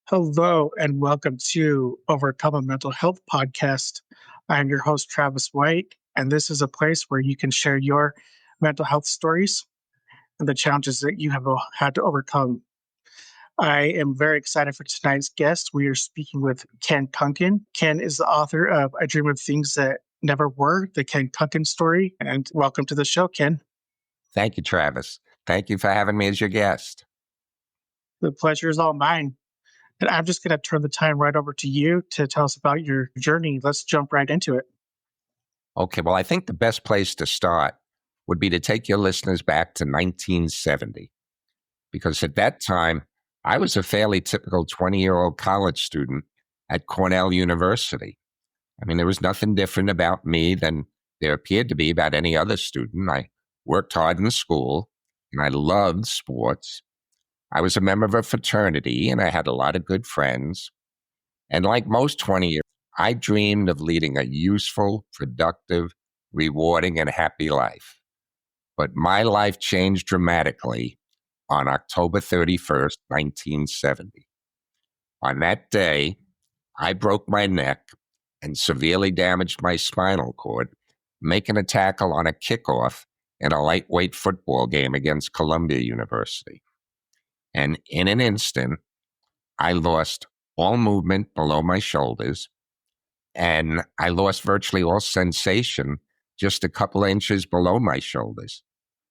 Hello and welcome to Overcome a Mental Health Podcast. I'm your host, Travis White, and this is a place where you can share your mental health stories and the challenges that you have had to overcome. I am very excited for tonight's guest. We are speaking with Ken Kunken. Ken is the author of I Dream of Things That Never Were, the Ken Kunken story. And welcome to the show, Ken. Thank you, Travis. Thank you for having me as your guest. The pleasure is all mine. And I'm just going to turn the time right over to you to tell us about your journey. Let's jump right into it. Okay, well, I think the best place to start would be to take your listeners back to 1970, because at that time, I was a fairly typical 20-year-old college student at Cornell University. I mean, there was nothing different about me than there appeared to be about any other student. I worked hard in school, and I loved sports. I was a member of a fraternity, and I had a lot of good friends. And like most 20-year-olds, I dreamed of leading a useful, productive, rewarding, and happy life. But my life changed dramatically on October 31st, 1970. On that day, I broke my neck and severely damaged my spinal cord, making a tackle on a kickoff in a lightweight football game against Columbia University. And in an instant, I lost all movement below my shoulders, and I lost virtually all sensation just a couple of inches below my shoulders.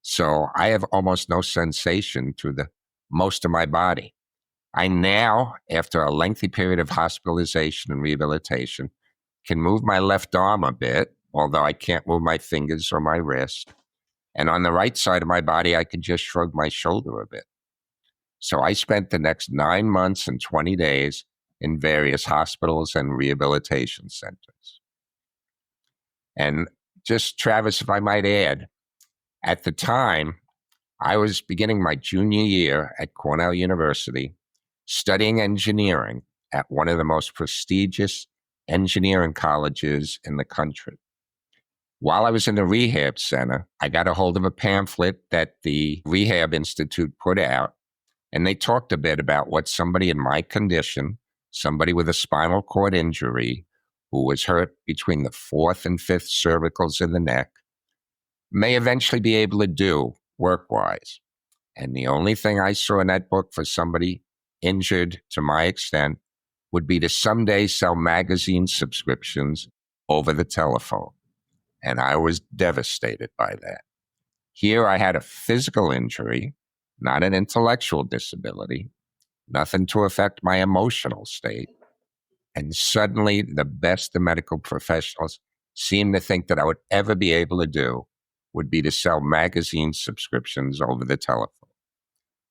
So I have almost no sensation to the most of my body. I now, after a lengthy period of hospitalization and rehabilitation, can move my left arm a bit, although I can't move my fingers or my wrist. And on the right side of my body, I can just shrug my shoulder a bit. So I spent the next 9 months and 20 days in various hospitals and rehabilitation centers. And just, Travis, if I might add, at the time, I was beginning my junior year at Cornell University, studying engineering at one of the most prestigious engineering colleges in the country. While I was in the rehab center, I got a hold of a pamphlet that the Rehab Institute put out, and they talked a bit about what somebody in my condition, somebody with a spinal cord injury who was hurt between the fourth and fifth cervicals in the neck, may eventually be able to do work-wise. And the only thing I saw in that book for somebody injured to my extent would be to someday sell magazine subscriptions over the telephone. And I was devastated by that. Here I had a physical injury, not an intellectual disability, nothing to affect my emotional state. And suddenly the best the medical professionals seemed to think that I would ever be able to do would be to sell magazine subscriptions over the telephone.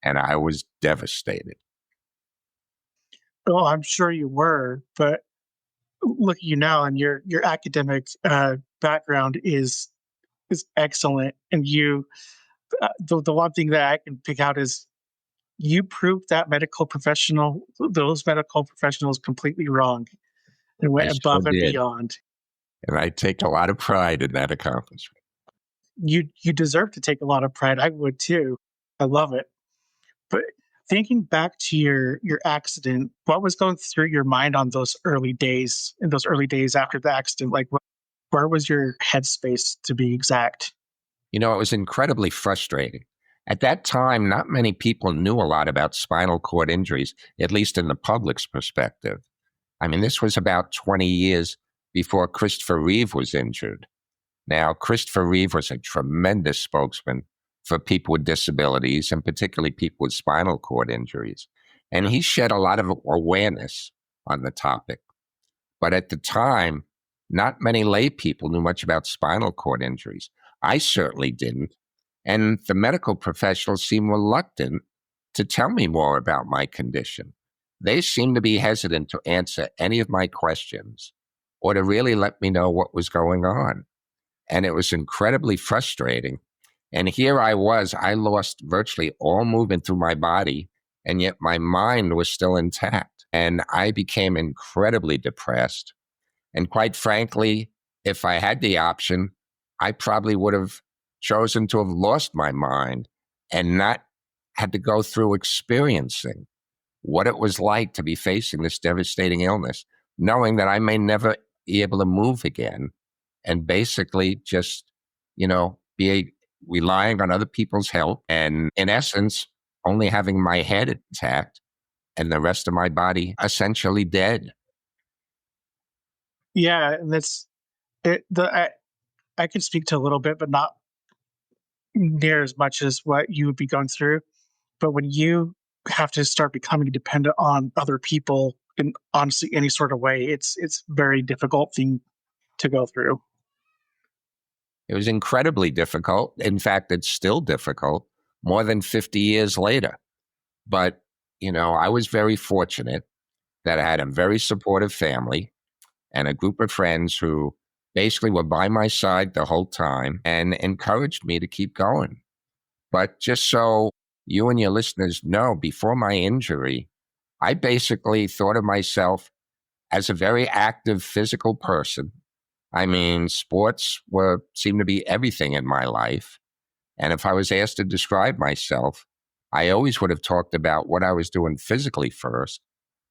And I was devastated. Well, I'm sure you were, but look at you now, and your academic background is excellent. And you, the one thing that I can pick out is you proved that those medical professionals completely wrong and went I above sure and did. beyond. And I take a lot of pride in that accomplishment. You deserve to take a lot of pride. I would too. I love it. But thinking back to your accident, what was going through your mind on those early days, in those early days after the accident? Like, where was your headspace, to be exact? You know, it was incredibly frustrating. At that time, not many people knew a lot about spinal cord injuries, at least in the public's perspective. I mean, this was about 20 years before Christopher Reeve was injured. Now, Christopher Reeve was a tremendous spokesman for people with disabilities, and particularly people with spinal cord injuries. And he shed a lot of awareness on the topic. But at the time, not many lay people knew much about spinal cord injuries. I certainly didn't. And the medical professionals seemed reluctant to tell me more about my condition. They seemed to be hesitant to answer any of my questions or to really let me know what was going on. And it was incredibly frustrating. And here I was, I lost virtually all movement through my body, and yet my mind was still intact. And I became incredibly depressed. And quite frankly, if I had the option, I probably would have chosen to have lost my mind and not had to go through experiencing what it was like to be facing this devastating illness, knowing that I may never be able to move again, and basically just, be relying on other people's help, and in essence, only having my head intact and the rest of my body essentially dead. Yeah, and that's it. I can speak to a little bit, but not near as much as what you would be going through. But when you have to start becoming dependent on other people in honestly any sort of way, it's very difficult thing to go through. It was incredibly difficult. In fact, it's still difficult more than 50 years later. But, I was very fortunate that I had a very supportive family and a group of friends who basically were by my side the whole time and encouraged me to keep going. But just so you and your listeners know, before my injury, I basically thought of myself as a very active physical person. I mean, sports seemed to be everything in my life. And if I was asked to describe myself, I always would have talked about what I was doing physically first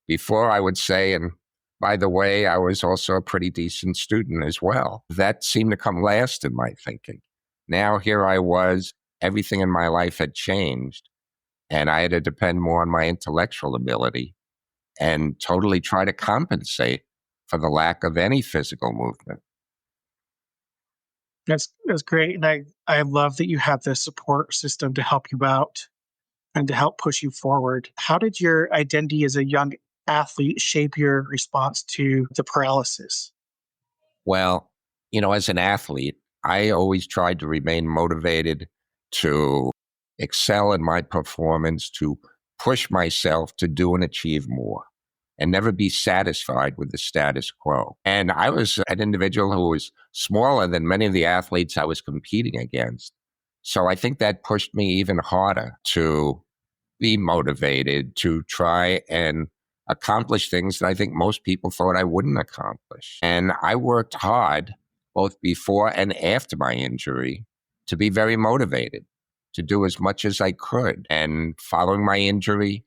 before I would say, and by the way, I was also a pretty decent student as well. That seemed to come last in my thinking. Now here I was, everything in my life had changed, and I had to depend more on my intellectual ability and totally try to compensate for the lack of any physical movement. That's great, and I love that you have this support system to help you out and to help push you forward. How did your identity as a young athlete shape your response to the paralysis? Well, as an athlete, I always tried to remain motivated to excel in my performance, to push myself to do and achieve more, and never be satisfied with the status quo. And I was an individual who was smaller than many of the athletes I was competing against. So I think that pushed me even harder to be motivated to try and accomplish things that I think most people thought I wouldn't accomplish. And I worked hard both before and after my injury to be very motivated, to do as much as I could. And following my injury,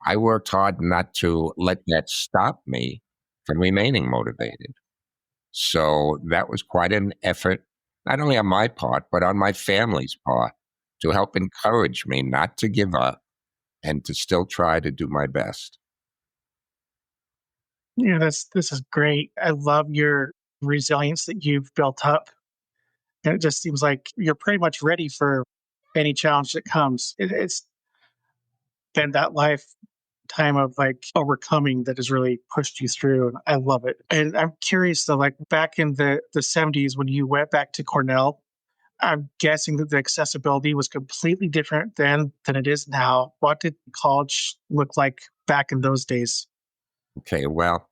I worked hard not to let that stop me from remaining motivated. So that was quite an effort, not only on my part, but on my family's part, to help encourage me not to give up and to still try to do my best. Yeah, this is great. I love your resilience that you've built up. And it just seems like you're pretty much ready for any challenge that comes. It's been that lifetime of like overcoming that has really pushed you through. And I love it. And I'm curious though, like back in the 70s when you went back to Cornell, I'm guessing that the accessibility was completely different then than it is now. What did college look like back in those days? Okay, well,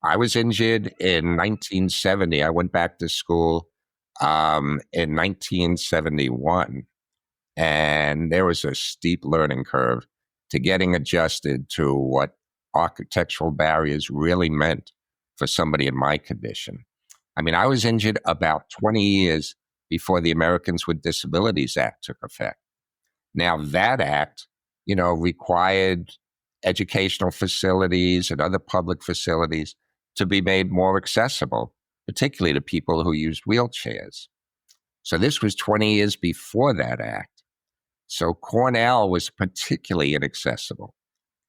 I was injured in 1970. I went back to school in 1971, and there was a steep learning curve to getting adjusted to what architectural barriers really meant for somebody in my condition. I mean, I was injured about 20 years before the Americans with Disabilities Act took effect. Now, that act, required educational facilities and other public facilities to be made more accessible, particularly to people who used wheelchairs. So this was 20 years before that act. So Cornell was particularly inaccessible.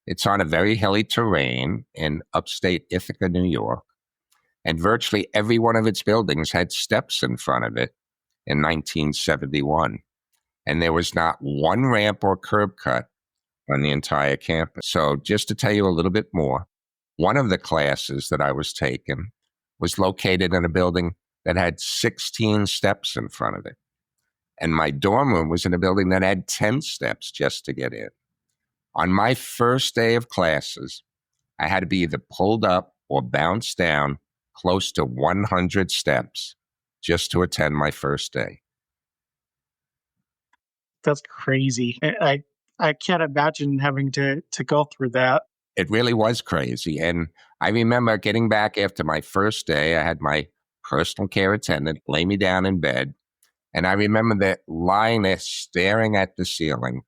It's on a very hilly terrain in upstate Ithaca, New York, and virtually every one of its buildings had steps in front of it in 1971. And there was not one ramp or curb cut on the entire campus. So just to tell you a little bit more, one of the classes that I was taking was located in a building that had 16 steps in front of it. And my dorm room was in a building that had 10 steps just to get in. On my first day of classes, I had to be either pulled up or bounced down close to 100 steps just to attend my first day. That's crazy. I can't imagine having to go through that. It really was crazy. And I remember getting back after my first day. I had my personal care attendant lay me down in bed. And I remember that lying there staring at the ceiling,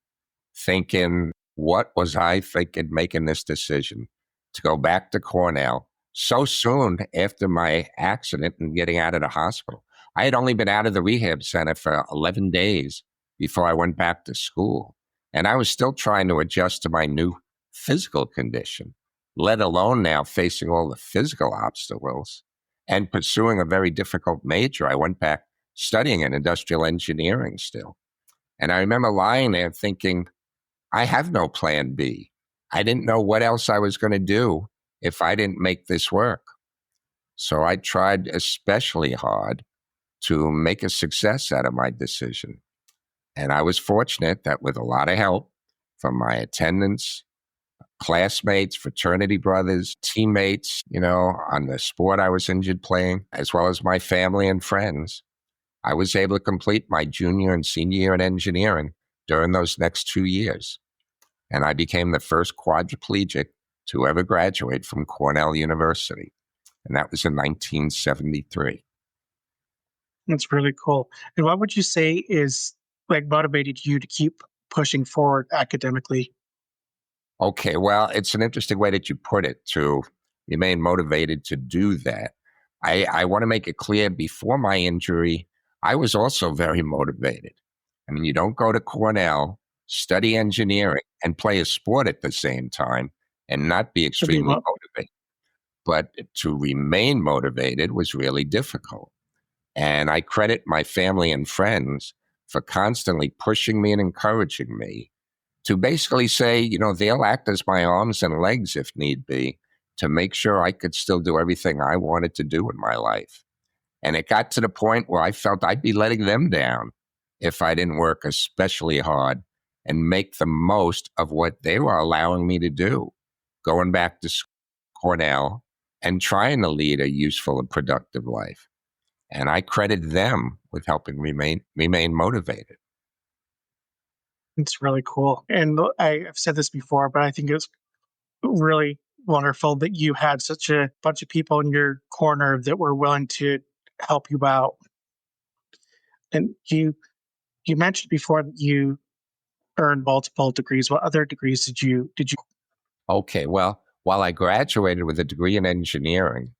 thinking, what was I thinking making this decision to go back to Cornell so soon after my accident and getting out of the hospital? I had only been out of the rehab center for 11 days before I went back to school. And I was still trying to adjust to my new physical condition, let alone now facing all the physical obstacles and pursuing a very difficult major. I went back studying in industrial engineering still. And I remember lying there thinking, I have no plan B. I didn't know what else I was going to do if I didn't make this work. So I tried especially hard to make a success out of my decision. And I was fortunate that with a lot of help from my attendants, classmates, fraternity brothers, teammates, on the sport I was injured playing, as well as my family and friends, I was able to complete my junior and senior year in engineering during those next 2 years. And I became the first quadriplegic to ever graduate from Cornell University. And that was in 1973. That's really cool. And what would you say is like motivated you to keep pushing forward academically? Okay, well, it's an interesting way that you put it, to remain motivated to do that. I want to make it clear, before my injury, I was also very motivated. I mean, you don't go to Cornell, study engineering, and play a sport at the same time and not be To be extremely mo- motivated. But to remain motivated was really difficult. And I credit my family and friends for constantly pushing me and encouraging me to basically say, they'll act as my arms and legs if need be, to make sure I could still do everything I wanted to do in my life. And it got to the point where I felt I'd be letting them down if I didn't work especially hard and make the most of what they were allowing me to do, going back to Cornell and trying to lead a useful and productive life. And I credit them with helping remain motivated. It's really cool. And I've said this before, but I think it's really wonderful that you had such a bunch of people in your corner that were willing to help you out. And you mentioned before that you earned multiple degrees. What other degrees did you? Okay, well, while I graduated with a degree in engineering,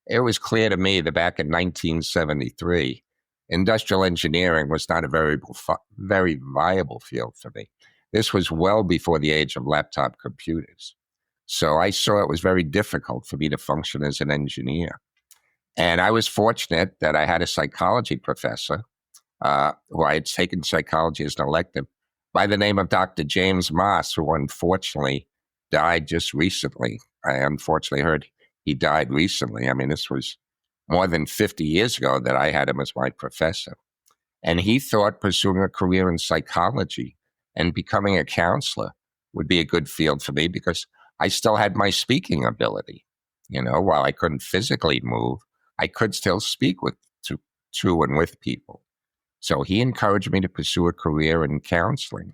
it was clear to me that back in 1973, industrial engineering was not a very viable field for me. This was well before the age of laptop computers. So I saw it was very difficult for me to function as an engineer. And I was fortunate that I had a psychology professor who I had taken psychology as an elective by the name of Dr. James Moss, who unfortunately died just recently. I unfortunately heard he died recently. I mean, this was more than 50 years ago that I had him as my professor. And he thought pursuing a career in psychology and becoming a counselor would be a good field for me because I still had my speaking ability. While I couldn't physically move, I could still speak to and with people. So he encouraged me to pursue a career in counseling.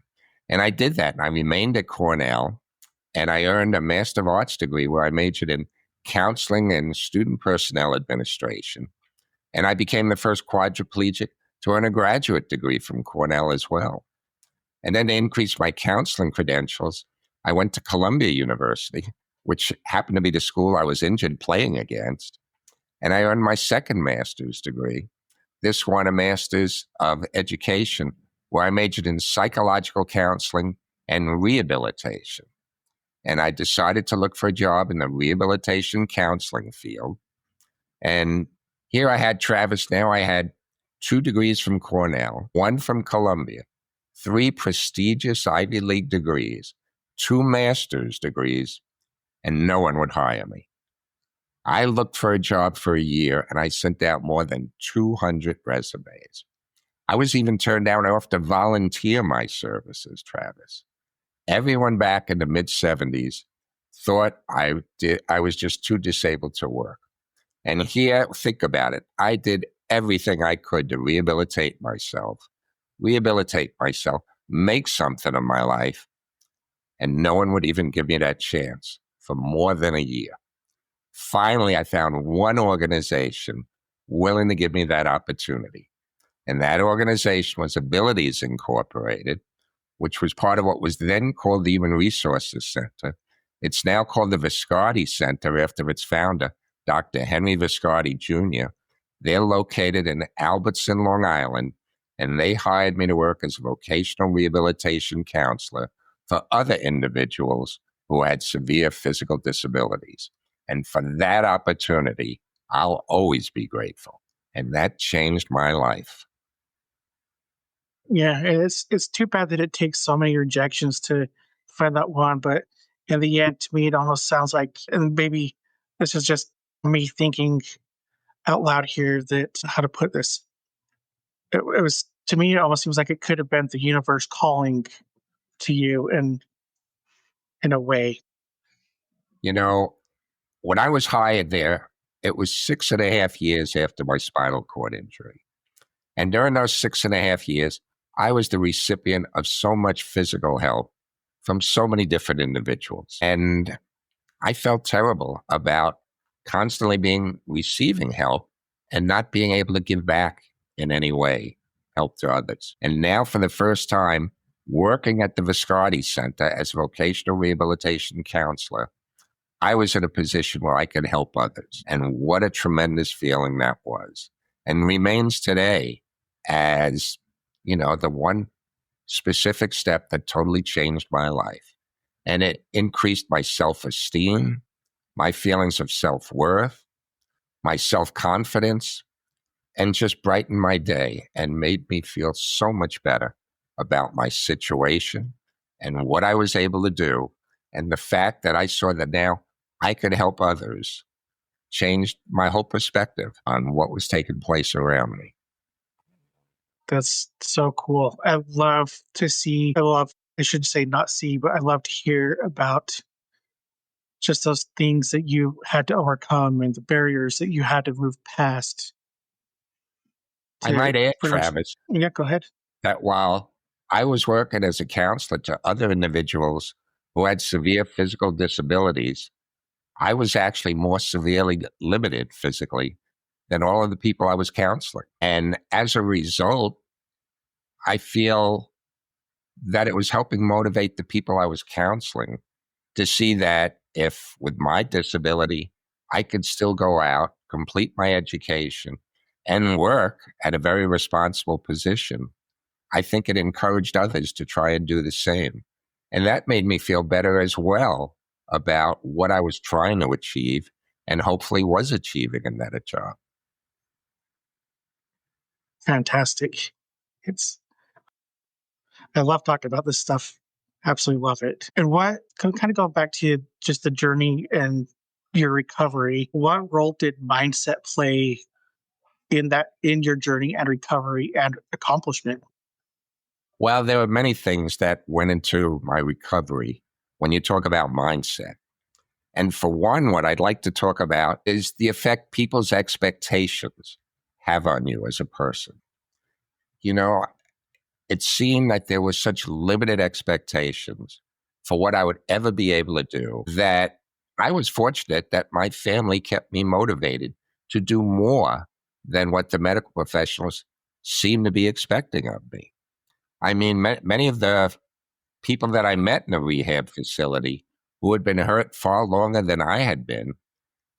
And I did that. And I remained at Cornell, and I earned a Master of Arts degree where I majored in counseling and student personnel administration. And I became the first quadriplegic to earn a graduate degree from Cornell as well. And then to increase my counseling credentials, I went to Columbia University, which happened to be the school I was injured playing against. And I earned my second master's degree. This one, a master's of education, where I majored in psychological counseling and rehabilitation. And I decided to look for a job in the rehabilitation counseling field. And here I had, Travis, now I had 2 degrees from Cornell, 1 from Columbia, 3 prestigious Ivy League degrees, 2 master's degrees, and no one would hire me. I looked for a job for a year, and I sent out more than 200 resumes. I was even turned down off to volunteer my services, Travis. Everyone back in the mid-70s thought I was just too disabled to work. And here, think about it. I did everything I could to rehabilitate myself, make something of my life, and no one would even give me that chance for more than a year. Finally, I found one organization willing to give me that opportunity. And that organization was Abilities Incorporated, which was part of what was then called the Human Resources Center. It's now called the Viscardi Center after its founder, Dr. Henry Viscardi Jr. They're located in Albertson, Long Island, and they hired me to work as a vocational rehabilitation counselor for other individuals who had severe physical disabilities. And for that opportunity, I'll always be grateful. And that changed my life. Yeah, it's too bad that it takes so many rejections to find that one, but in the end, to me, it almost sounds like, and maybe this is just me thinking out loud here, that how to put this. It was, to me, it almost seems like it could have been the universe calling to you in a way. You know, when I was hired there, it was 6.5 years after my spinal cord injury. And during those 6.5 years, I was the recipient of so much physical help from so many different individuals. And I felt terrible about constantly receiving help and not being able to give back in any way, help to others. And now for the first time, working at the Viscardi Center as a vocational rehabilitation counselor, I was in a position where I could help others. And what a tremendous feeling that was. And remains today as, the one specific step that totally changed my life. And it increased my self-esteem, my feelings of self-worth, my self-confidence, and just brightened my day and made me feel so much better about my situation and what I was able to do. And the fact that I saw that now I could help others changed my whole perspective on what was taking place around me. That's so cool. I should say not see, but I love to hear about just those things that you had to overcome and the barriers that you had to move past I to might add, pretty much. Travis, Yeah, go ahead. that while I was working as a counselor to other individuals who had severe physical disabilities, I was actually more severely limited physically than all of the people I was counseling. And as a result, I feel that it was helping motivate the people I was counseling to see that if with my disability, I could still go out, complete my education, and work at a very responsible position. I think it encouraged others to try and do the same. And that made me feel better as well about what I was trying to achieve and hopefully was achieving in that job. Fantastic. It's I love talking about this stuff. Absolutely love it. And what can kind of go back to just the journey and your recovery. What role did mindset play in your journey and recovery and accomplishment? Well, there were many things that went into my recovery when you talk about mindset. And for one, what I'd like to talk about is the effect people's expectations have on you as a person. It seemed that there was such limited expectations for what I would ever be able to do that I was fortunate that my family kept me motivated to do more than what the medical professionals seemed to be expecting of me. I mean, many of the people that I met in a rehab facility who had been hurt far longer than I had been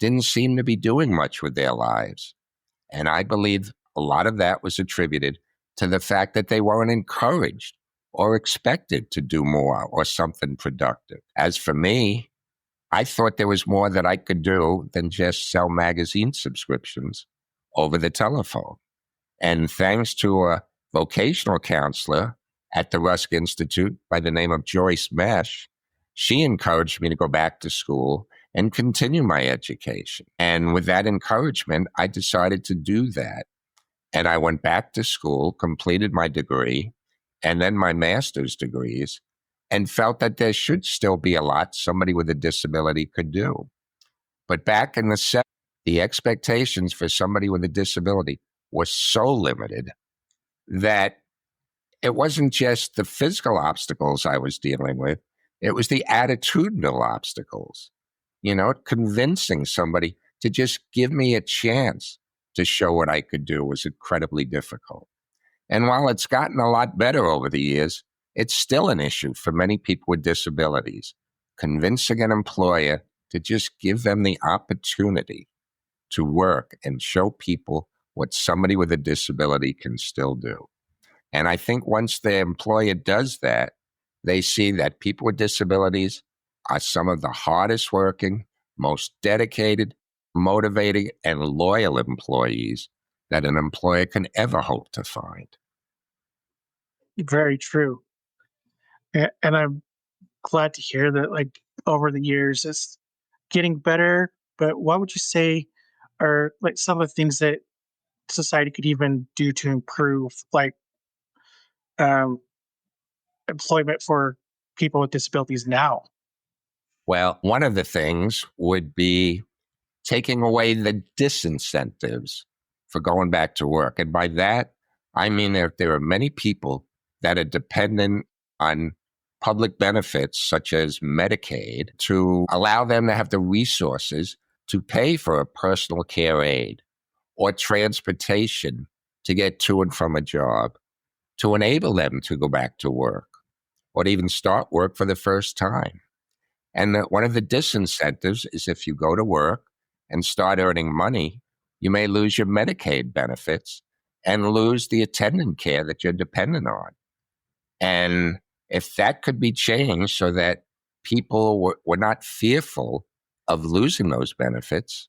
didn't seem to be doing much with their lives. And I believe a lot of that was attributed to the fact that they weren't encouraged or expected to do more or something productive. As for me, I thought there was more that I could do than just sell magazine subscriptions over the telephone. And thanks to a vocational counselor at the Rusk Institute by the name of Joyce Mesh, she encouraged me to go back to school and continue my education. And with that encouragement, I decided to do that. And I went back to school, completed my degree, and then my master's degrees, and felt that there should still be a lot somebody with a disability could do. But back in the 70s, the expectations for somebody with a disability were so limited that it wasn't just the physical obstacles I was dealing with, it was the attitudinal obstacles. Convincing somebody to just give me a chance to show what I could do was incredibly difficult. And while it's gotten a lot better over the years, it's still an issue for many people with disabilities. Convincing an employer to just give them the opportunity to work and show people what somebody with a disability can still do. And I think once the employer does that, they see that people with disabilities are some of the hardest working, most dedicated, motivated, and loyal employees that an employer can ever hope to find. Very true. And I'm glad to hear that, like, over the years, it's getting better. But what would you say are like some of the things that society could even do to improve, like, um, employment for people with disabilities now? Well, one of the things would be taking away the disincentives for going back to work. And by that, I mean that there are many people that are dependent on public benefits such as Medicaid to allow them to have the resources to pay for a personal care aid or transportation to get to and from a job to enable them to go back to work or to even start work for the first time. And one of the disincentives is if you go to work and start earning money, you may lose your Medicaid benefits and lose the attendant care that you're dependent on. And if that could be changed so that people were not fearful of losing those benefits,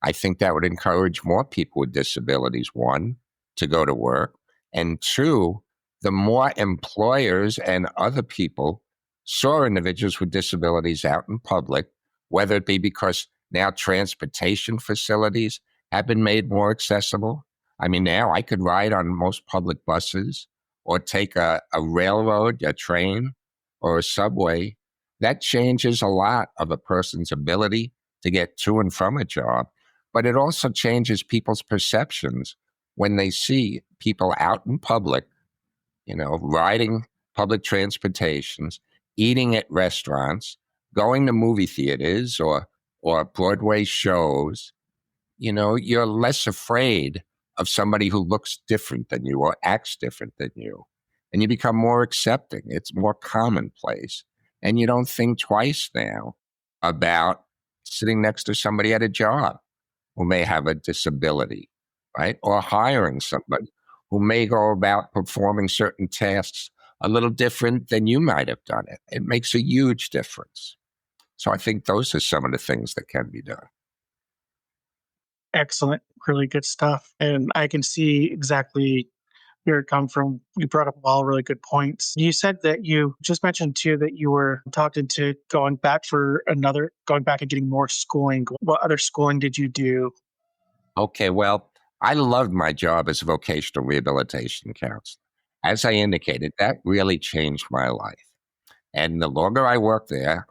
I think that would encourage more people with disabilities, one, to go to work, and two, the more employers and other people saw individuals with disabilities out in public, whether it be because now transportation facilities have been made more accessible. I mean, now I could ride on most public buses or take a railroad, a train, or a subway. That changes a lot of a person's ability to get to and from a job, but it also changes people's perceptions when they see people out in public, riding public transportations, eating at restaurants, going to movie theaters or Broadway shows. You're less afraid of somebody who looks different than you or acts different than you. And you become more accepting. It's more commonplace. And you don't think twice now about sitting next to somebody at a job who may have a disability, right? Or hiring somebody who may go about performing certain tasks a little different than you might have done it. It makes a huge difference. So I think those are some of the things that can be done. Excellent, really good stuff. And I can see exactly where it come from. You brought up all really good points. You said that you just mentioned too that you were talking to going back and getting more schooling. What other schooling did you do? Okay, well, I loved my job as a vocational rehabilitation counselor. As I indicated, that really changed my life. And the longer I worked there,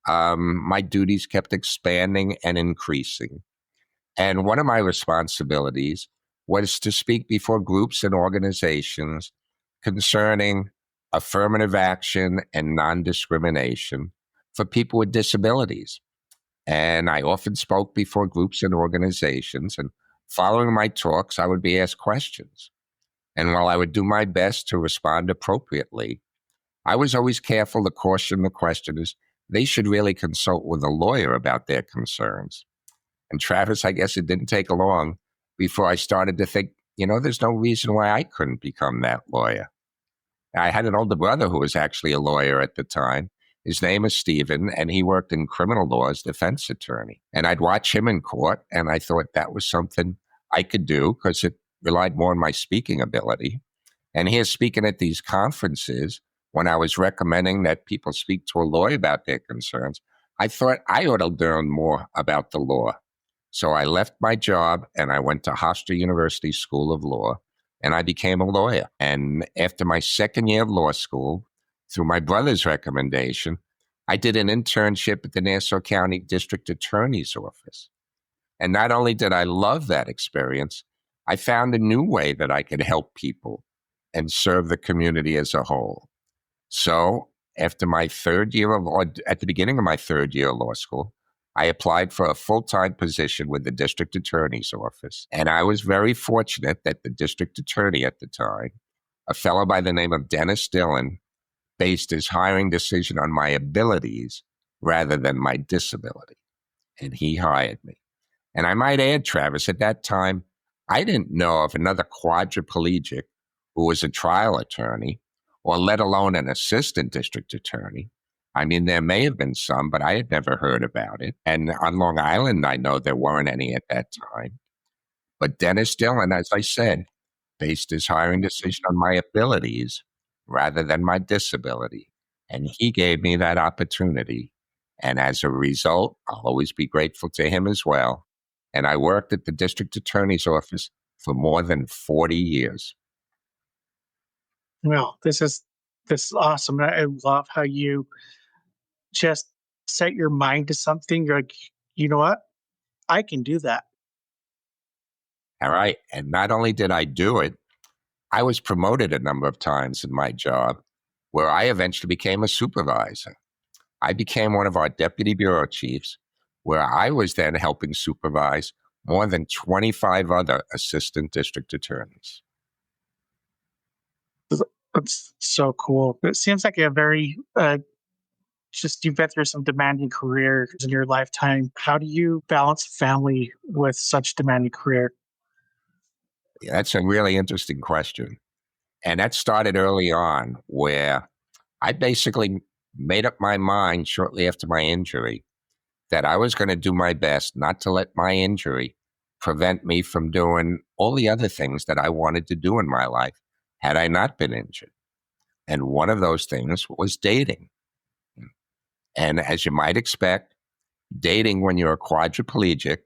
my duties kept expanding and increasing. And one of my responsibilities was to speak before groups and organizations concerning affirmative action and non-discrimination for people with disabilities. And I often spoke before groups and organizations. And following my talks, I would be asked questions. And while I would do my best to respond appropriately, I was always careful to caution the questioners they should really consult with a lawyer about their concerns. And Travis, I guess it didn't take long before I started to think, there's no reason why I couldn't become that lawyer. I had an older brother who was actually a lawyer at the time. His name is Stephen, and he worked in criminal law as defense attorney. And I'd watch him in court, and I thought that was something I could do because it relied more on my speaking ability. And here, speaking at these conferences, when I was recommending that people speak to a lawyer about their concerns, I thought I ought to learn more about the law. So I left my job and I went to Hofstra University School of Law and I became a lawyer. And after my second year of law school, through my brother's recommendation, I did an internship at the Nassau County District Attorney's Office. And not only did I love that experience, I found a new way that I could help people and serve the community as a whole. So after my third year of law, at the beginning of my third year of law school, I applied for a full-time position with the district attorney's office. And I was very fortunate that the district attorney at the time, a fellow by the name of Dennis Dillon, based his hiring decision on my abilities rather than my disability. And he hired me. And I might add, Travis, at that time, I didn't know of another quadriplegic who was a trial attorney, or let alone an assistant district attorney. I mean, there may have been some, but I had never heard about it. And on Long Island, I know there weren't any at that time. But Dennis Dillon, as I said, based his hiring decision on my abilities rather than my disability. And he gave me that opportunity. And as a result, I'll always be grateful to him as well. And I worked at the district attorney's office for more than 40 years. Well, this is awesome. I love how you just set your mind to something. You're like, you know what? I can do that. All right. And not only did I do it, I was promoted a number of times in my job where I eventually became a supervisor. I became one of our deputy bureau chiefs, where I was then helping supervise more than 25 other assistant district attorneys. That's so cool. It seems like a very just you've been through some demanding careers in your lifetime. How do you balance family with such demanding career? Yeah, that's a really interesting question. And that started early on, where I basically made up my mind shortly after my injury that I was going to do my best not to let my injury prevent me from doing all the other things that I wanted to do in my life had I not been injured. And one of those things was dating. And as you might expect, dating when you're a quadriplegic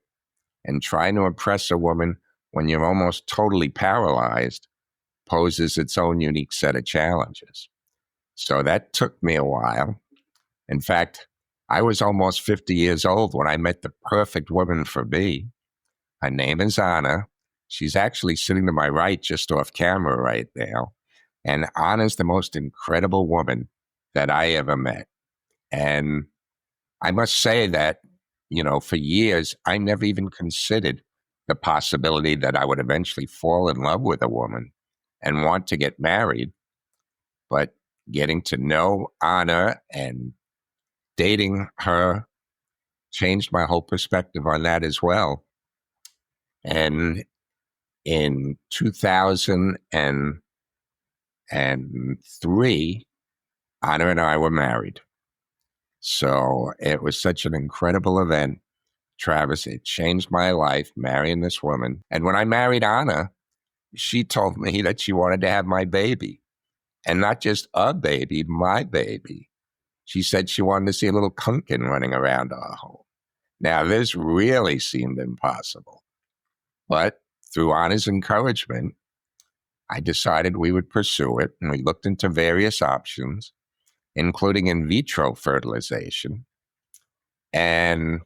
and trying to impress a woman when you're almost totally paralyzed poses its own unique set of challenges. So that took me a while. In fact, I was almost 50 years old when I met the perfect woman for me. Her name is Anna. She's actually sitting to my right, just off camera right now. And Anna's the most incredible woman that I ever met. And I must say that, for years, I never even considered the possibility that I would eventually fall in love with a woman and want to get married. But getting to know Anna and dating her changed my whole perspective on that as well. And in 2003, Anna and I were married. So it was such an incredible event, Travis. It changed my life, marrying this woman. And when I married Anna, she told me that she wanted to have my baby. And not just a baby, my baby. She said she wanted to see a little Kunken running around our home. Now, this really seemed impossible. But through Anna's encouragement, I decided we would pursue it. And we looked into various options, including in vitro fertilization. And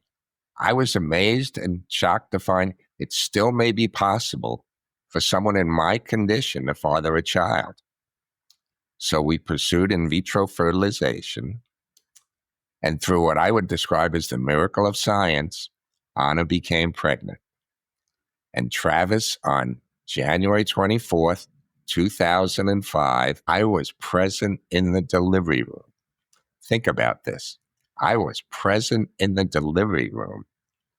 I was amazed and shocked to find it still may be possible for someone in my condition to father a child. So we pursued in vitro fertilization. And through what I would describe as the miracle of science, Anna became pregnant. And Travis, on January 24th, 2005, I was present in the delivery room. Think about this. I was present in the delivery room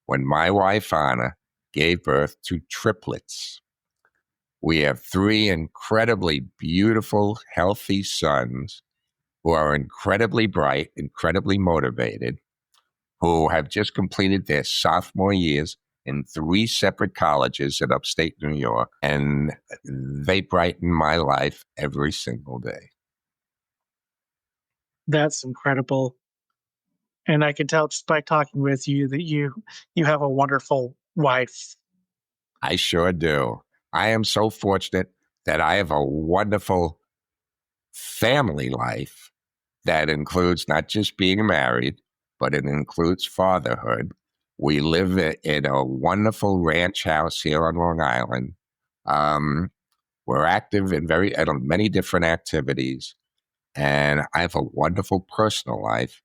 when my wife, Anna, gave birth to triplets. We have 3 incredibly beautiful, healthy sons who are incredibly bright, incredibly motivated, who have just completed their sophomore years in 3 separate colleges in upstate New York, and they brighten my life every single day. That's incredible. And I can tell just by talking with you that you have a wonderful wife. I sure do. I am so fortunate that I have a wonderful family life that includes not just being married, but it includes fatherhood. We live in a wonderful ranch house here on Long Island. We're active in many different activities, and I have a wonderful personal life,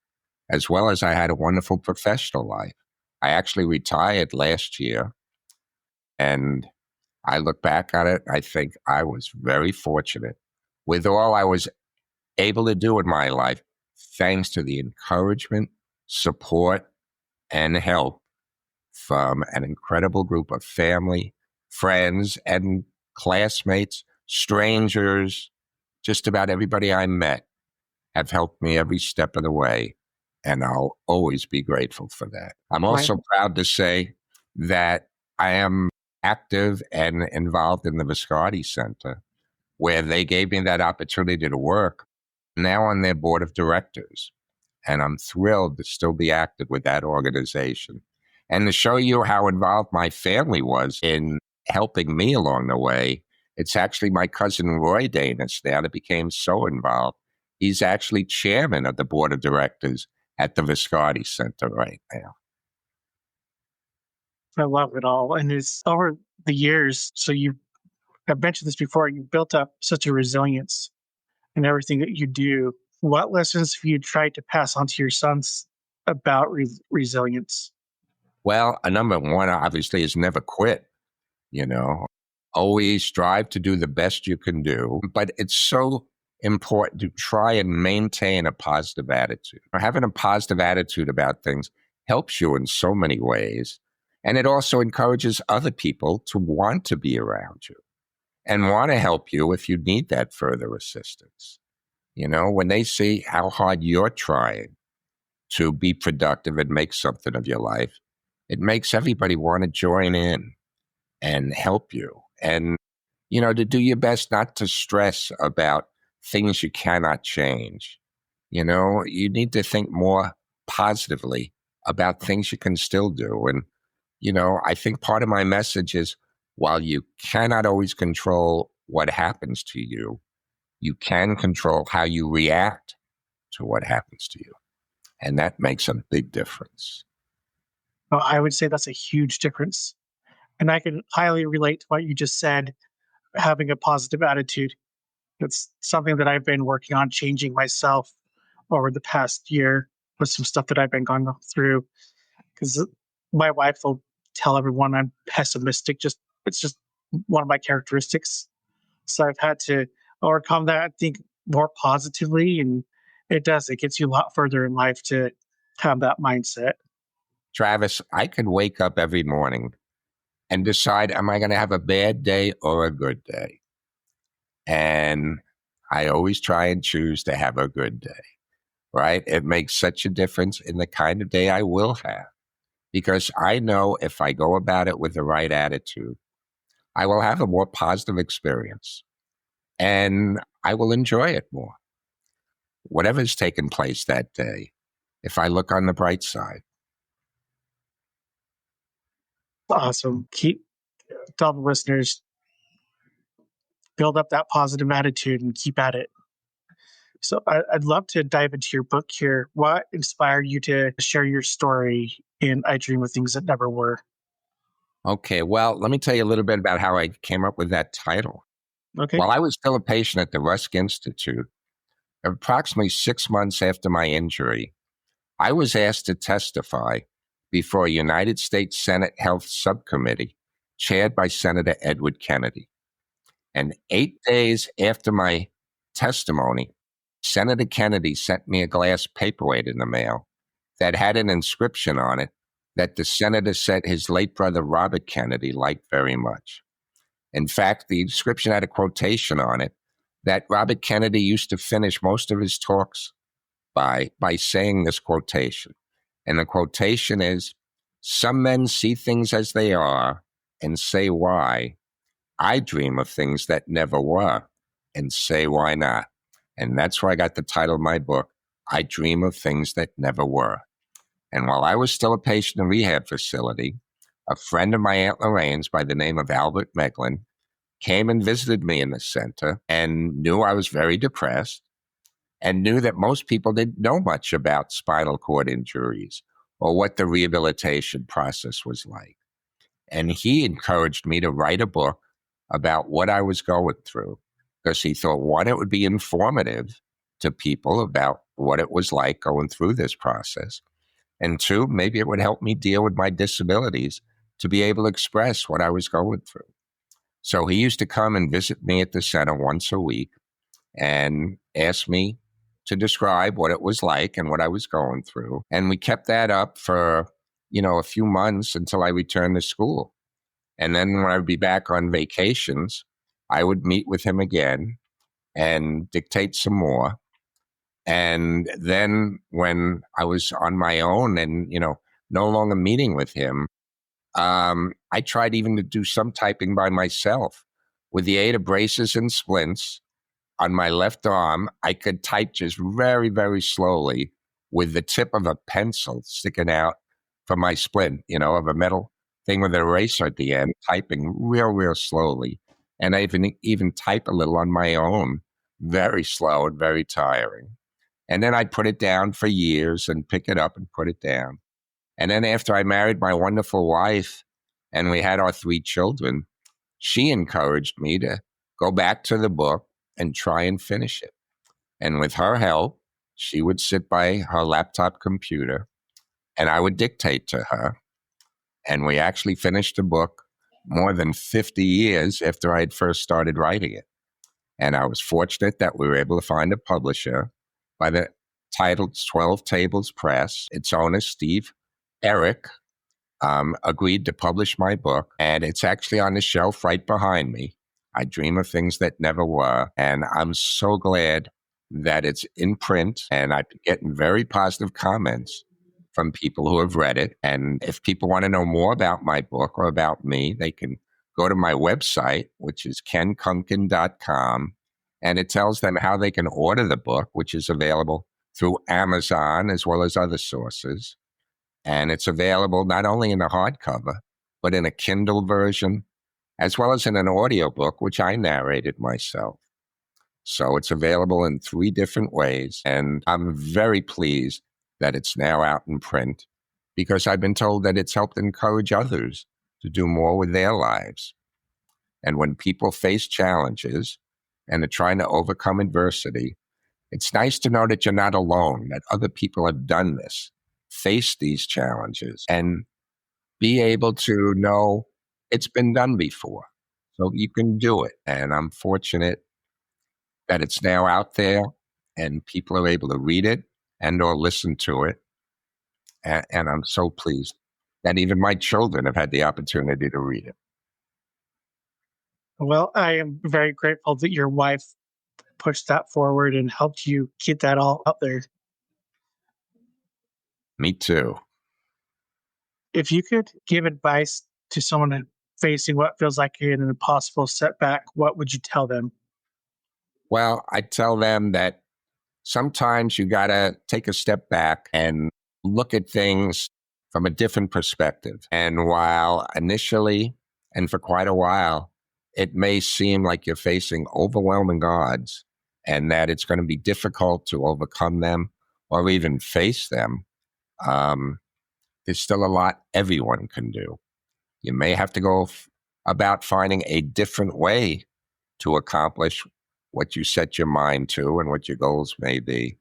as well as I had a wonderful professional life. I actually retired last year, and I look back on it, I think I was very fortunate with all I was able to do in my life, thanks to the encouragement, support, and help from an incredible group of family, friends, and classmates, strangers, just about everybody I met have helped me every step of the way. And I'll always be grateful for that. I'm Right. also proud to say that I am active and involved in the Viscardi Center, where they gave me that opportunity to work, now on their board of directors. And I'm thrilled to still be active with that organization. And to show you how involved my family was in helping me along the way, it's actually my cousin Roy Danis now that became so involved. He's actually chairman of the board of directors at the Viscardi Center right now. I love it all. And it's over the years. So I've mentioned this before, you built up such a resilience in everything that you do. What lessons have you tried to pass on to your sons about resilience? Well, a number one, obviously, is never quit, you know, always strive to do the best you can do. But it's so important to try and maintain a positive attitude. Having a positive attitude about things helps you in so many ways. And it also encourages other people to want to be around you and want to help you if you need that further assistance. You know, when they see how hard you're trying to be productive and make something of your life, it makes everybody want to join in and help you. And, you know, to do your best not to stress about things you cannot change. You know, you need to think more positively about things you can still do. And, you know, I think part of my message is while you cannot always control what happens to you, you can control how you react to what happens to you. And that makes a big difference. Well, I would say that's a huge difference. And I can highly relate to what you just said, having a positive attitude. It's something that I've been working on changing myself over the past year with some stuff that I've been going through. Because my wife will tell everyone I'm pessimistic. It's just one of my characteristics. So I've had to overcome that, I think more positively, and it does. It gets you a lot further in life to have that mindset. Travis, I can wake up every morning and decide, am I going to have a bad day or a good day? And I always try and choose to have a good day, right? It makes such a difference in the kind of day I will have because I know if I go about it with the right attitude, I will have a more positive experience and I will enjoy it more. Whatever's taken place that day, if I look on the bright side. Awesome. Keep Tell the listeners, build up that positive attitude and keep at it. So I'd love to dive into your book here. What inspired you to share your story in I Dream of Things That Never Were? Okay, well, let me tell you a little bit about how I came up with that title. Okay. While I was still a patient at the Rusk Institute, approximately 6 months after my injury, I was asked to testify before a United States Senate Health Subcommittee chaired by Senator Edward Kennedy. And 8 days after my testimony, Senator Kennedy sent me a glass paperweight in the mail that had an inscription on it that the senator said his late brother Robert Kennedy liked very much. In fact, the inscription had a quotation on it that Robert Kennedy used to finish most of his talks by saying this quotation. And the quotation is, "Some men see things as they are and say why. I dream of things that never were and say why not." And that's where I got the title of my book, I Dream of Things That Never Were. And while I was still a patient in a rehab facility, a friend of my Aunt Lorraine's by the name of Albert Meglin came and visited me in the center and knew I was very depressed and knew that most people didn't know much about spinal cord injuries or what the rehabilitation process was like. And he encouraged me to write a book about what I was going through because he thought, one, it would be informative to people about what it was like going through this process. And two, maybe it would help me deal with my disabilities to be able to express what I was going through. So he used to come and visit me at the center once a week and ask me to describe what it was like and what I was going through. And we kept that up for, a few months until I returned to school. And then when I would be back on vacations, I would meet with him again and dictate some more. And then when I was on my own and, no longer meeting with him, I tried even to do some typing by myself. With the aid of braces and splints on my left arm, I could type just very, very slowly with the tip of a pencil sticking out from my splint, of a metal thing with an eraser at the end, typing real, real slowly. And I even type a little on my own, very slow and very tiring. And then I'd put it down for years and pick it up and put it down. And then after I married my wonderful wife and we had our 3 children, she encouraged me to go back to the book and try and finish it. And with her help, she would sit by her laptop computer and I would dictate to her. And we actually finished the book more than 50 years after I had first started writing it. And I was fortunate that we were able to find a publisher by the title 12 Tables Press. Its owner, Steve Eric, agreed to publish my book, and it's actually on the shelf right behind me. I Dream of Things That Never Were, and I'm so glad that it's in print, and I've been getting very positive comments from people who have read it. And if people want to know more about my book or about me, they can go to my website, which is kenkunken.com, and it tells them how they can order the book, which is available through Amazon as well as other sources. And it's available not only in a hardcover, but in a Kindle version, as well as in an audiobook, which I narrated myself. So it's available in 3 different ways. And I'm very pleased that it's now out in print because I've been told that it's helped encourage others to do more with their lives. And when people face challenges and are trying to overcome adversity, it's nice to know that you're not alone, that other people have done this, faced these challenges, and be able to know it's been done before. So you can do it. And I'm fortunate that it's now out there and people are able to read it and or listen to it. And I'm so pleased that even my children have had the opportunity to read it. Well, I am very grateful that your wife pushed that forward and helped you get that all out there. Me too. If you could give advice to someone facing what feels like an impossible setback, what would you tell them? Well, I tell them that sometimes you got to take a step back and look at things from a different perspective. And while initially and for quite a while, it may seem like you're facing overwhelming odds and that it's going to be difficult to overcome them or even face them, there's still a lot everyone can do. You may have to go about finding a different way to accomplish what you set your mind to and what your goals may be.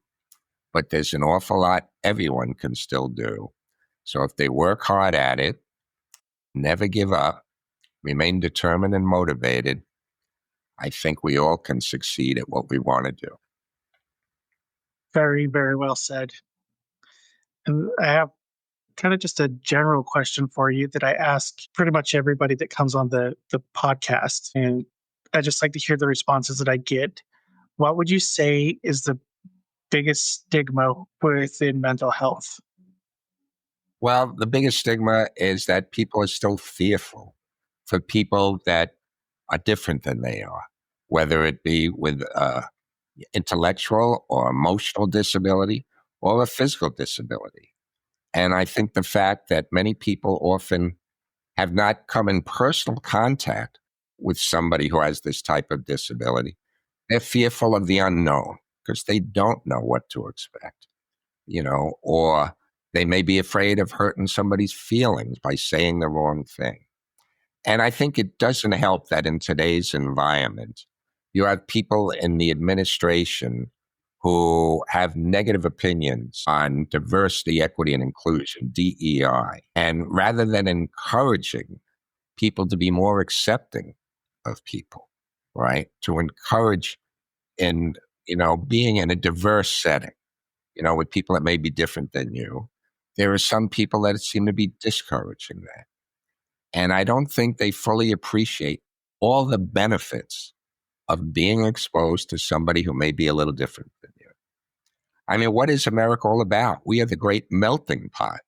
But there's an awful lot everyone can still do. So if they work hard at it, never give up, remain determined and motivated, I think we all can succeed at what we want to do. Very, very well said. And I have kind of just a general question for you that I ask pretty much everybody that comes on the podcast. And I just like to hear the responses that I get. What would you say is the biggest stigma within mental health? Well, the biggest stigma is that people are still fearful for people that are different than they are, whether it be with intellectual or emotional disability or a physical disability. And I think the fact that many people often have not come in personal contact with somebody who has this type of disability, they're fearful of the unknown because they don't know what to expect, or they may be afraid of hurting somebody's feelings by saying the wrong thing. And I think it doesn't help that in today's environment, you have people in the administration who have negative opinions on diversity, equity, and inclusion, DEI. And rather than encouraging people to be more accepting of people, right, to encourage in being in a diverse setting, with people that may be different than you, there are some people that seem to be discouraging that. And I don't think they fully appreciate all the benefits of being exposed to somebody who may be a little different than you. I mean, what is America all about? We are the great melting pot,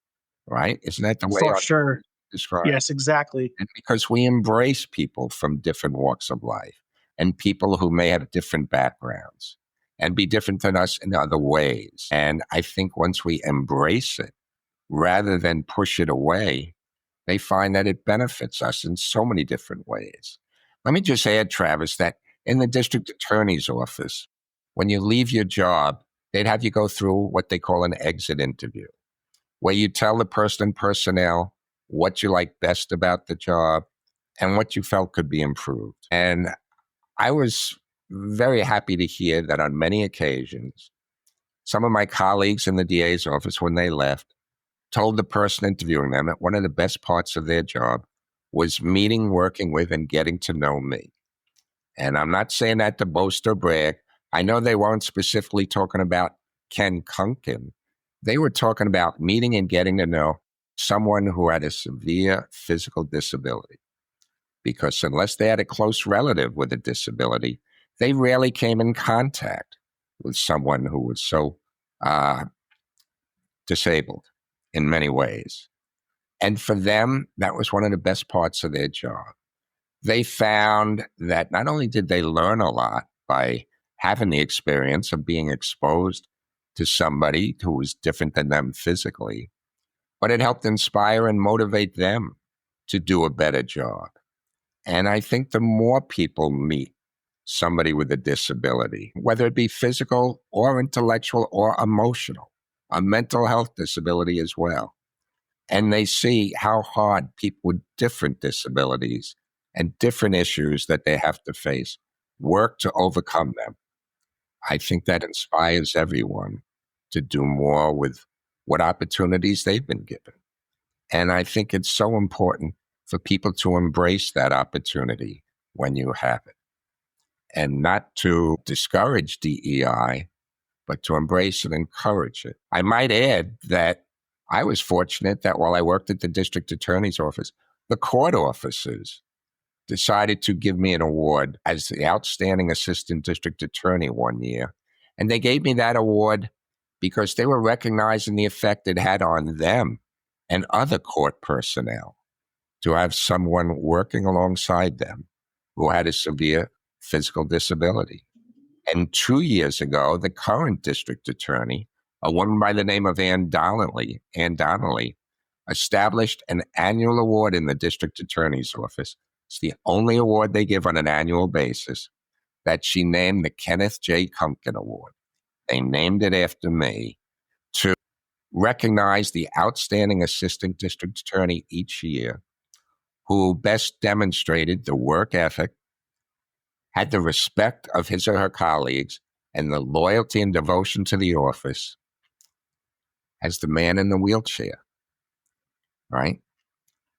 right? Isn't that the way For our sure. describe? Yes, exactly. And because we embrace people from different walks of life and people who may have different backgrounds and be different than us in other ways. And I think once we embrace it, rather than push it away, they find that it benefits us in so many different ways. Let me just add, Travis, that in the district attorney's office, when you leave your job, they'd have you go through what they call an exit interview, where you tell the person in personnel what you like best about the job and what you felt could be improved. And I was very happy to hear that on many occasions, some of my colleagues in the DA's office, when they left, told the person interviewing them that one of the best parts of their job was meeting, working with, and getting to know me. And I'm not saying that to boast or brag. I know they weren't specifically talking about Ken Kunken. They were talking about meeting and getting to know someone who had a severe physical disability. Because unless they had a close relative with a disability, they rarely came in contact with someone who was so disabled in many ways. And for them, that was one of the best parts of their job. They found that not only did they learn a lot by having the experience of being exposed to somebody who was different than them physically, but it helped inspire and motivate them to do a better job. And I think the more people meet somebody with a disability, whether it be physical or intellectual or emotional, a mental health disability as well, and they see how hard people with different disabilities and different issues that they have to face work to overcome them, I think that inspires everyone to do more with what opportunities they've been given. And I think it's so important for people to embrace that opportunity when you have it and not to discourage DEI, but to embrace and encourage it. I might add that I was fortunate that while I worked at the district attorney's office, the court officers decided to give me an award as the outstanding assistant district attorney one year. And they gave me that award because they were recognizing the effect it had on them and other court personnel to have someone working alongside them who had a severe physical disability. And 2 years ago, the current district attorney, a woman by the name of Ann Donnelly, established an annual award in the district attorney's office. It's the only award they give on an annual basis that she named the Kenneth J. Kunken Award. They named it after me to recognize the outstanding assistant district attorney each year who best demonstrated the work ethic, had the respect of his or her colleagues, and the loyalty and devotion to the office as the man in the wheelchair, right?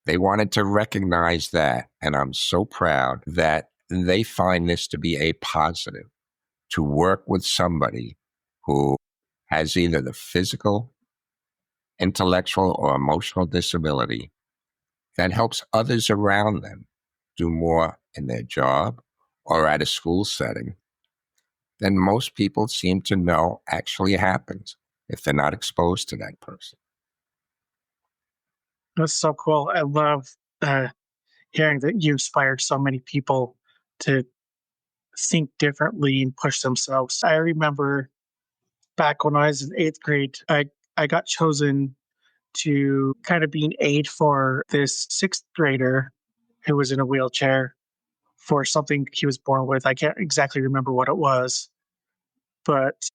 They wanted to recognize that, and I'm so proud that they find this to be a positive, to work with somebody who has either the physical, intellectual, or emotional disability that helps others around them do more in their job or at a school setting than most people seem to know actually happens if they're not exposed to that person. That's so cool. I love hearing that you inspired so many people to think differently and push themselves. I remember back when I was in eighth grade, I got chosen to kind of be an aide for this sixth grader who was in a wheelchair for something he was born with. I can't exactly remember what it was, but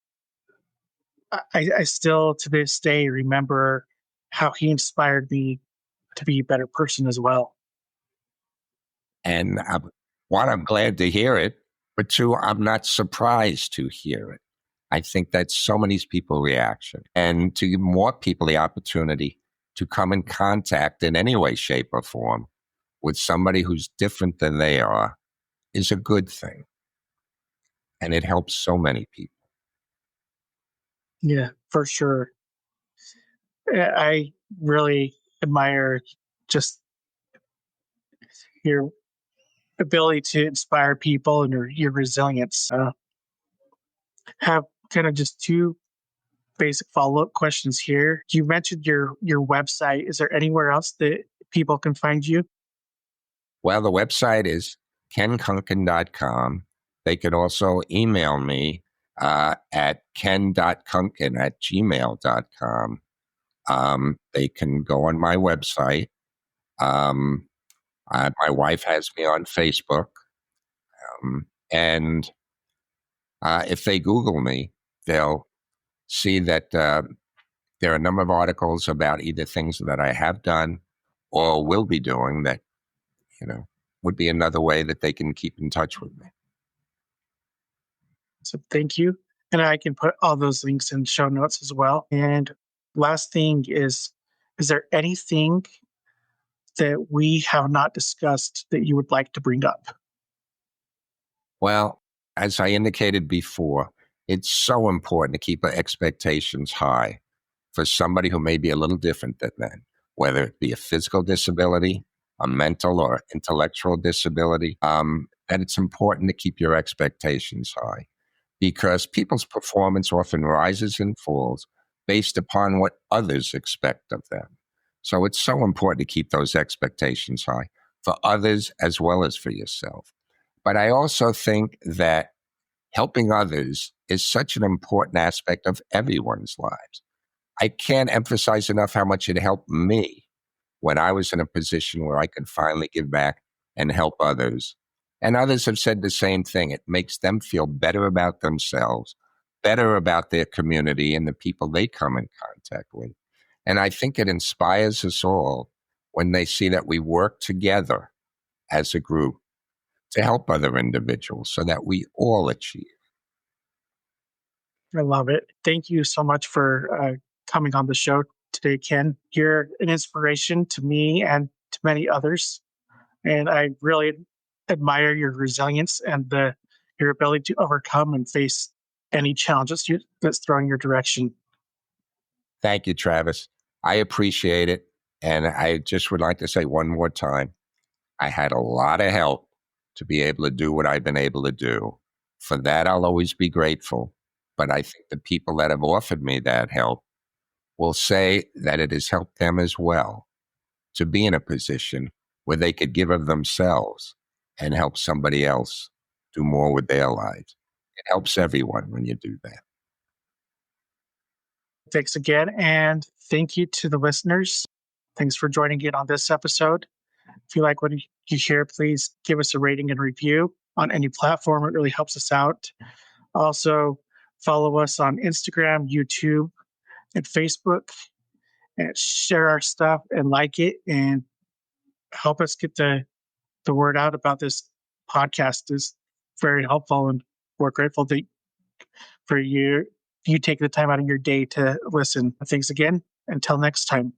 I still to this day remember how he inspired me to be a better person as well. And one, I'm glad to hear it, but two, I'm not surprised to hear it. I think that's so many people's reaction. And to give more people the opportunity to come in contact in any way, shape, or form with somebody who's different than they are is a good thing. And it helps so many people. Yeah, for sure. I really admire just your ability to inspire people and your resilience. Have kind of just two basic follow-up questions here. You mentioned your website. Is there anywhere else that people can find you? Well, the website is kenkunken.com. They can also email me at ken.kunken@gmail.com. They can go on my website. Um, my wife has me on Facebook. And if they Google me, they'll see that there are a number of articles about either things that I have done or will be doing that, you know, would be another way that they can keep in touch with me. So thank you. And I can put all those links in show notes as well. And last thing is there anything that we have not discussed that you would like to bring up? Well, as I indicated before, it's so important to keep our expectations high for somebody who may be a little different than them, whether it be a physical disability, a mental or intellectual disability, that it's important to keep your expectations high because people's performance often rises and falls based upon what others expect of them. So it's so important to keep those expectations high for others as well as for yourself. But I also think that helping others is such an important aspect of everyone's lives. I can't emphasize enough how much it helped me when I was in a position where I could finally give back and help others. And others have said the same thing. It makes them feel better about themselves, better about their community and the people they come in contact with. And I think it inspires us all when they see that we work together as a group to help other individuals so that we all achieve. I love it. Thank you so much for coming on the show today, Ken. You're an inspiration to me and to many others. And I really admire your resilience and your ability to overcome and face any challenges that's thrown your direction. Thank you, Travis. I appreciate it. And I just would like to say one more time, I had a lot of help to be able to do what I've been able to do. For that, I'll always be grateful. But I think the people that have offered me that help will say that it has helped them as well to be in a position where they could give of themselves and help somebody else do more with their lives. It helps everyone when you do that. Thanks again. And thank you to the listeners. Thanks for joining in on this episode. If you like what you hear, please give us a rating and review on any platform. It really helps us out. Also, follow us on Instagram, YouTube, and Facebook, and share our stuff and like it and help us get the word out about this podcast is very helpful. And we're grateful for you take the time out of your day to listen. Thanks again. Until next time.